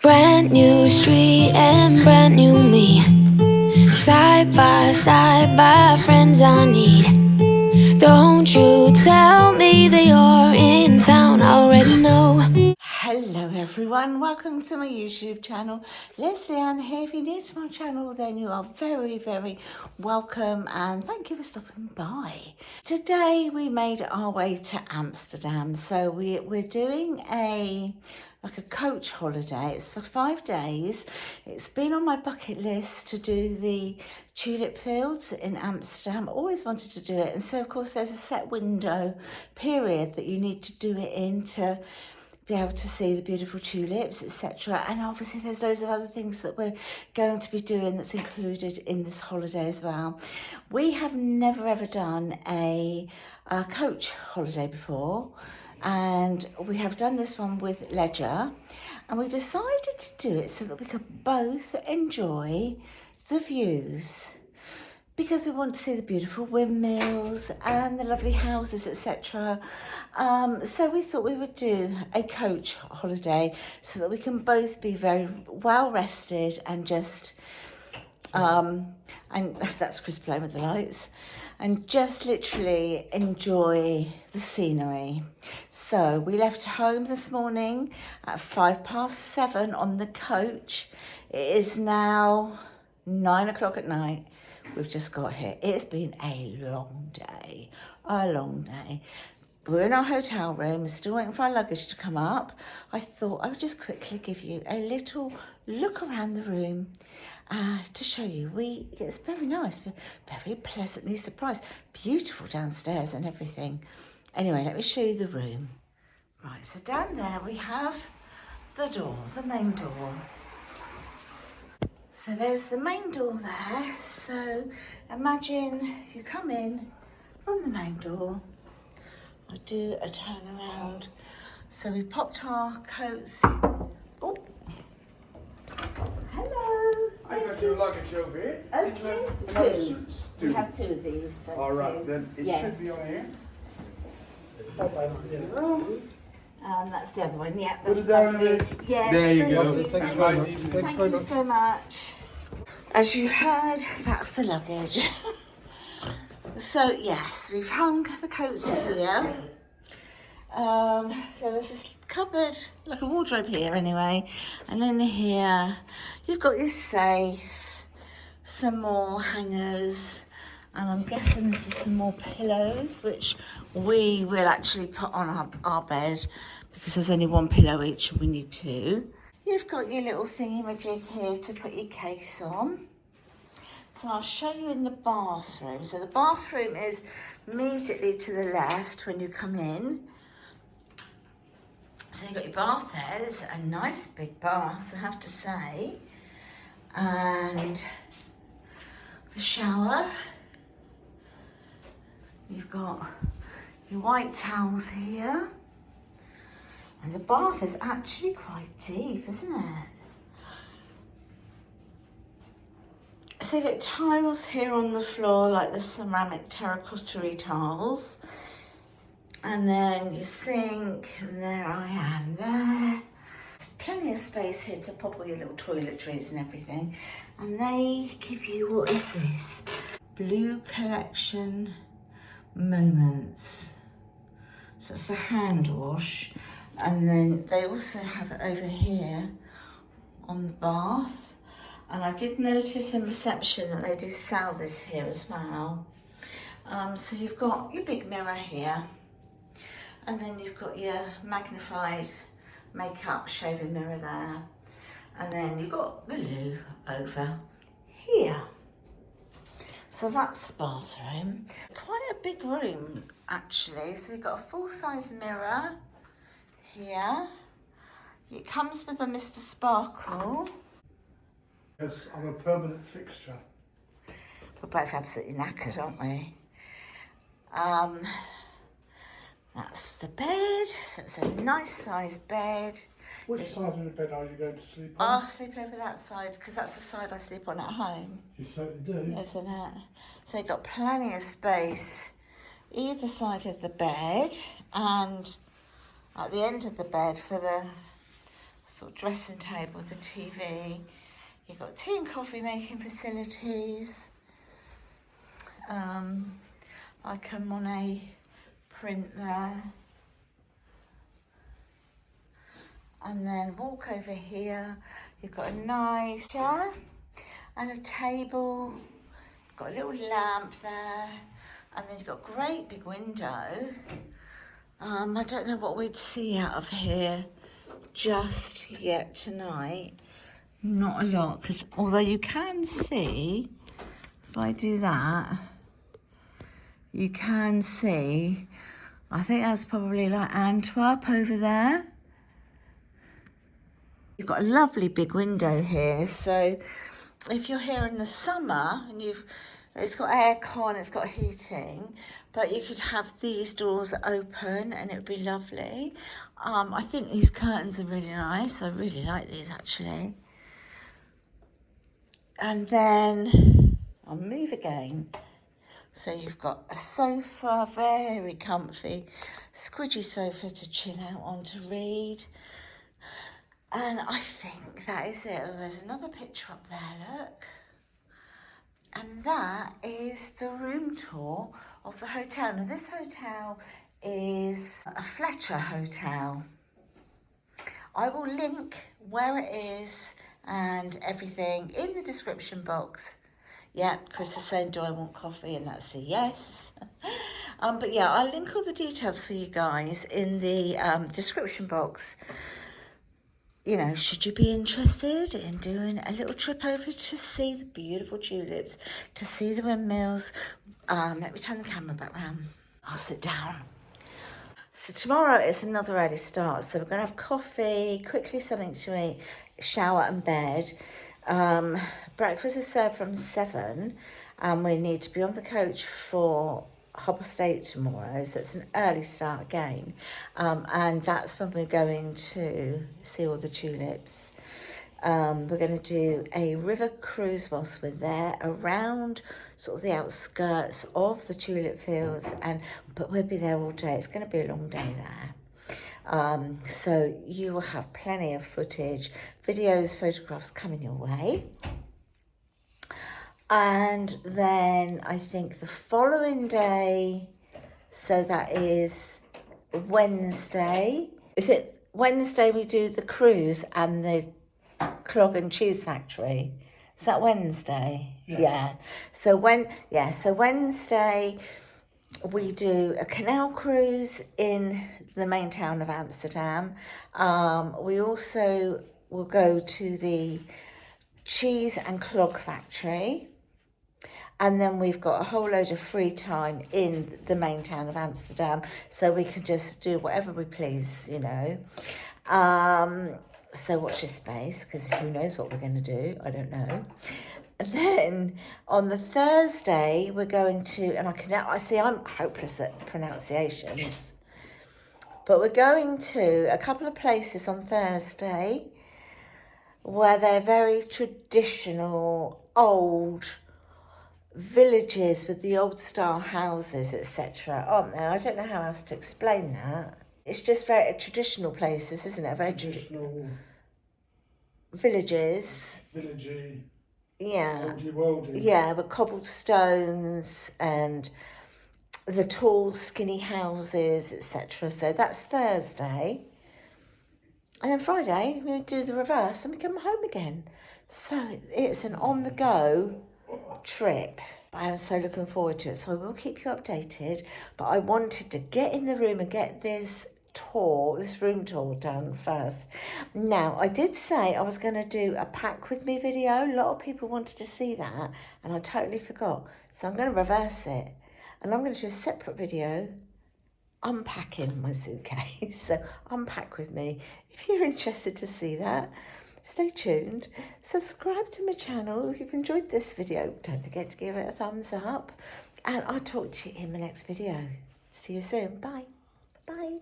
Brand new street and brand new me. Side by friends I need. Don't you tell me that you're in town, I already know. Hello everyone, welcome to my YouTube channel. Lesleyanne here. If you're new to my channel, then you are very welcome and thank you for stopping by. Today we made our way to Amsterdam, so we're doing a coach holiday. It's for 5 days. It's been on my bucket list to do the tulip fields in Amsterdam. Always wanted to do it, and so of course there's a set window period that you need to do it in to be able to see the beautiful tulips, etc. And obviously there's loads of other things that we're going to be doing that's included in this holiday as well. We have never ever done a coach holiday before, and we have done this one with Ledger, and we decided to do it so that we could both enjoy the views, because we want to see the beautiful windmills and the lovely houses, etc. So we thought we would do a coach holiday so that we can both be very well rested and just, and that's Chris playing with the lights, and just literally enjoy the scenery. So we left home this morning at 7:05 on the coach. It is now 9 o'clock at night. We've just got here. It's been a long day. We're in our hotel room, still waiting for our luggage to come up. I thought I would just quickly give you a little look around the room to show you. It's very nice, but very pleasantly surprised. Beautiful downstairs and everything. Anyway, let me show you the room. Right, so down there we have the door, the main door. So there's the main door there. So imagine you come in from the main door. I do a turn around. So we popped our coats. Oh, hello. I got your luggage over here. Okay, two. We have two of these. All right, then it should be on here. That's the other one. Yeah, Put that's it down lovely. in there. Yes, There you go. lovely. Thank Thank you so much. As you heard, that's the luggage. So yes, we've hung the coats here. So there's this cupboard, like a wardrobe here anyway, and then here you've got your safe, some more hangers, and I'm guessing this is some more pillows, which we will actually put on our bed because there's only one pillow each and we need two. You've got your little thingy-majig here to put your case on. So I'll show you in the bathroom. So the bathroom is immediately to the left when you come in. So you've got your bath there. It's a nice big bath, I have to say. And the shower. You've got your white towels here. And the bath is actually quite deep, isn't it? So you've got tiles here on the floor, like the ceramic terracotta tiles. And then your sink, and there I am there. There's plenty of space here to pop all your little toiletries and everything. And they give you, what is this? Blue Collection Moments. So it's the hand wash. And then they also have it over here on the bath. And I did notice in reception that they do sell this here as well. So you've got your big mirror here. And then you've got your magnified makeup shaving mirror there. And then you've got the loo over here. So that's the bathroom. Quite a big room, actually. So you've got a full-size mirror here. It comes with a Mr. Sparkle. Yes, I'm a permanent fixture. We're both absolutely knackered, aren't we? That's the bed. So it's a nice sized bed. Which side of the bed are you going to sleep on? I'll sleep over that side because that's the side I sleep on at home, You certainly do. isn't it? So you've got plenty of space either side of the bed and at the end of the bed for sort of dressing table with a TV. You've got tea and coffee making facilities. Like a Monet print there. And then walk over here. You've got a nice chair and a table. You've got a little lamp there. And then you've got a great big window. I don't know what we'd see out of here just yet tonight. Not a lot, because although you can see, if I do that, you can see, I think that's probably like Antwerp over there. You've got a lovely big window here, so if you're here in the summer and it's got aircon, it's got heating, but you could have these doors open and it would be lovely. I think these curtains are really nice. I really like these actually. And then I'll move again. So you've got a sofa, very comfy, squidgy sofa to chill out on to read. And I think that is it. Oh, there's another picture up there, look. And that is the room tour of the hotel. Now this hotel is a Fletcher hotel. I will link where it is and everything in the description box. Yeah, Chris is saying, do I want coffee? And that's a yes. But yeah, I'll link all the details for you guys in the description box. You know, should you be interested in doing a little trip over to see the beautiful tulips, to see the windmills? Let me turn the camera back round. I'll sit down. So tomorrow is another early start. So we're going to have coffee, quickly something to eat, shower and bed. Breakfast is served from 7 and we need to be on the coach for Hobble State tomorrow, so it's an early start again, and that's when we're going to see all the tulips. We're going to do a river cruise whilst we're there around sort of the outskirts of the tulip fields, but we'll be there all day. It's going to be a long day there. So you will have plenty of footage, videos, photographs coming your way. And then I think the following day, so that is Wednesday. Is it Wednesday we do the cruise and the clog and cheese factory? Is that Wednesday? Yes. Yeah. So Wednesday we do a canal cruise in the main town of Amsterdam. We also will go to the cheese and clog factory. And then we've got a whole load of free time in the main town of Amsterdam, so we can just do whatever we please, you know. So watch this space, because who knows what we're going to do, I don't know. And then on the Thursday, we're going to, and I see I'm hopeless at pronunciations, but we're going to a couple of places on Thursday where they're very traditional, old villages with the old style houses, etc. aren't there? I don't know how else to explain that. It's just very traditional places, isn't it? Very Traditional villages. Villagey. Yeah. Oldie-worldy. Yeah, with cobblestones and the tall, skinny houses, etc. So that's Thursday. And then Friday, we do the reverse and we come home again. So it's an on-the-go trip. I am so looking forward to it, so I will keep you updated, but I wanted to get in the room and get this room tour done first. Now, I did say I was going to do a pack with me video. A lot of people wanted to see that and I totally forgot, so I'm going to reverse it and I'm going to do a separate video unpacking my suitcase. So unpack with me if you're interested to see that. Stay tuned, subscribe to my channel if you've enjoyed this video. Don't forget to give it a thumbs up, and I'll talk to you in my next video. See you soon. Bye. Bye.